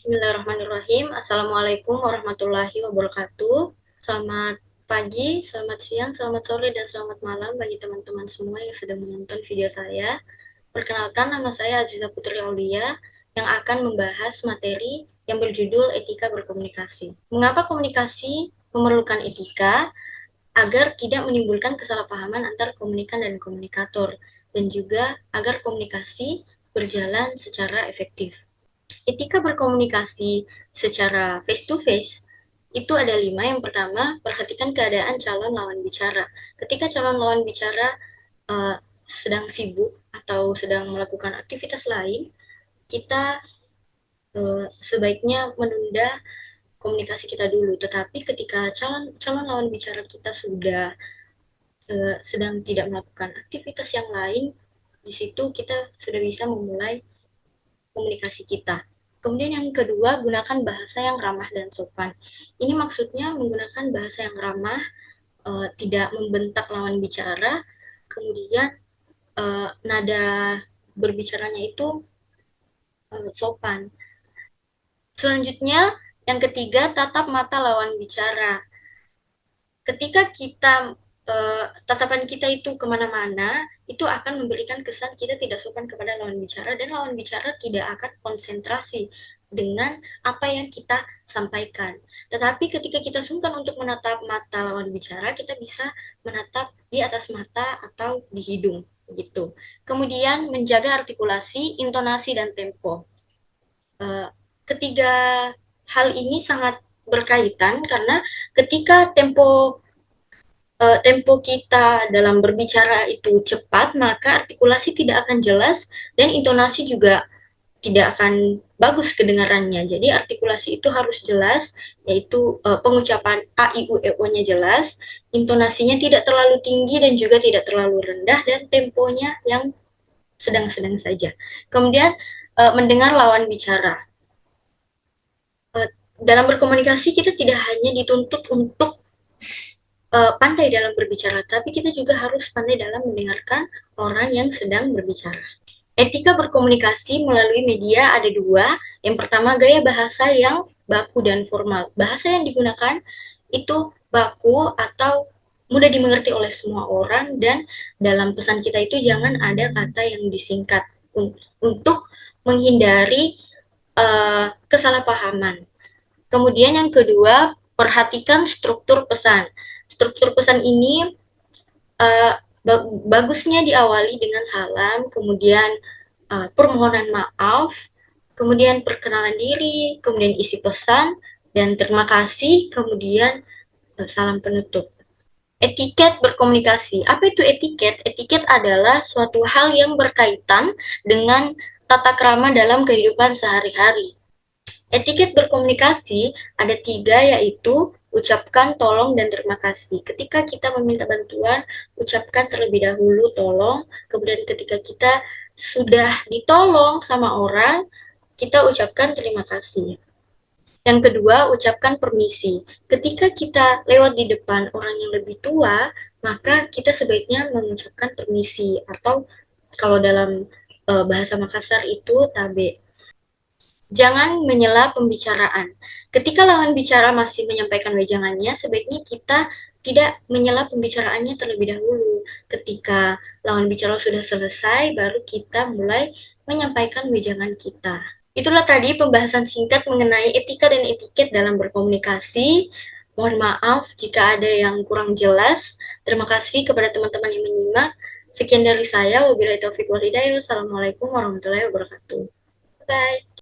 Bismillahirrahmanirrahim. Assalamualaikum warahmatullahi wabarakatuh. Selamat pagi, selamat siang, selamat sore, dan selamat malam bagi teman-teman semua yang sedang menonton video saya. Perkenalkan, nama saya Aziza Putri Aulia yang akan membahas materi yang berjudul etika berkomunikasi. Mengapa komunikasi memerlukan etika? Agar tidak menimbulkan kesalahpahaman antar komunikan dan komunikator, dan juga agar komunikasi berjalan secara efektif. Etika berkomunikasi secara face to face itu ada 5. Yang pertama, perhatikan keadaan calon lawan bicara. Ketika calon lawan bicara sedang sibuk atau sedang melakukan aktivitas lain, kita sebaiknya menunda komunikasi kita dulu. Tetapi ketika calon lawan bicara kita sudah sedang tidak melakukan aktivitas yang lain, di situ kita sudah bisa memulai komunikasi kita. Kemudian yang kedua, gunakan bahasa yang ramah dan sopan. Ini maksudnya menggunakan bahasa yang ramah, tidak membentak lawan bicara, kemudian nada berbicaranya itu sopan. Selanjutnya, yang ketiga, tatap mata lawan bicara. Ketika kita tatapan kita itu kemana-mana, itu akan memberikan kesan kita tidak sopan kepada lawan bicara, dan lawan bicara tidak akan konsentrasi dengan apa yang kita sampaikan. Tetapi ketika kita sungkan untuk menatap mata lawan bicara, kita bisa menatap di atas mata atau di hidung, gitu. Kemudian menjaga artikulasi, intonasi, dan tempo. Ketiga hal ini sangat berkaitan karena ketika tempo kita dalam berbicara itu cepat, maka artikulasi tidak akan jelas dan intonasi juga tidak akan bagus kedengarannya. Jadi artikulasi itu harus jelas, yaitu pengucapan a, i, u, e, o-nya jelas, intonasinya tidak terlalu tinggi dan juga tidak terlalu rendah, dan temponya yang sedang-sedang saja. Kemudian mendengar lawan bicara. Dalam berkomunikasi kita tidak hanya dituntut untuk pandai dalam berbicara, tapi kita juga harus pandai dalam mendengarkan orang yang sedang berbicara. Etika berkomunikasi melalui media ada 2. Yang pertama, gaya bahasa yang baku dan formal. Bahasa yang digunakan itu baku atau mudah dimengerti oleh semua orang, dan dalam pesan kita itu jangan ada kata yang disingkat untuk menghindari kesalahpahaman. Kemudian yang kedua, perhatikan struktur pesan. Struktur pesan ini bagusnya diawali dengan salam, kemudian permohonan maaf, kemudian perkenalan diri, kemudian isi pesan, dan terima kasih, kemudian salam penutup. Etiket berkomunikasi. Apa itu etiket? Etiket adalah suatu hal yang berkaitan dengan tata krama dalam kehidupan sehari-hari. Etiket berkomunikasi ada 3, yaitu ucapkan, tolong, dan terima kasih. Ketika kita meminta bantuan, ucapkan terlebih dahulu tolong, kemudian ketika kita sudah ditolong sama orang, kita ucapkan terima kasih. Yang kedua, ucapkan permisi. Ketika kita lewat di depan orang yang lebih tua, maka kita sebaiknya mengucapkan permisi, atau kalau dalam bahasa Makassar itu tabe. Jangan menyela pembicaraan. Ketika lawan bicara masih menyampaikan wejangannya, sebaiknya kita tidak menyela pembicaraannya terlebih dahulu. Ketika lawan bicara sudah selesai, baru kita mulai menyampaikan wejangan kita. Itulah tadi pembahasan singkat mengenai etika dan etiket dalam berkomunikasi. Mohon maaf jika ada yang kurang jelas. Terima kasih kepada teman-teman yang menyimak. Sekian dari saya. Wabillahi taufiq wal hidayah. Wassalamualaikum warahmatullahi wabarakatuh. Bye.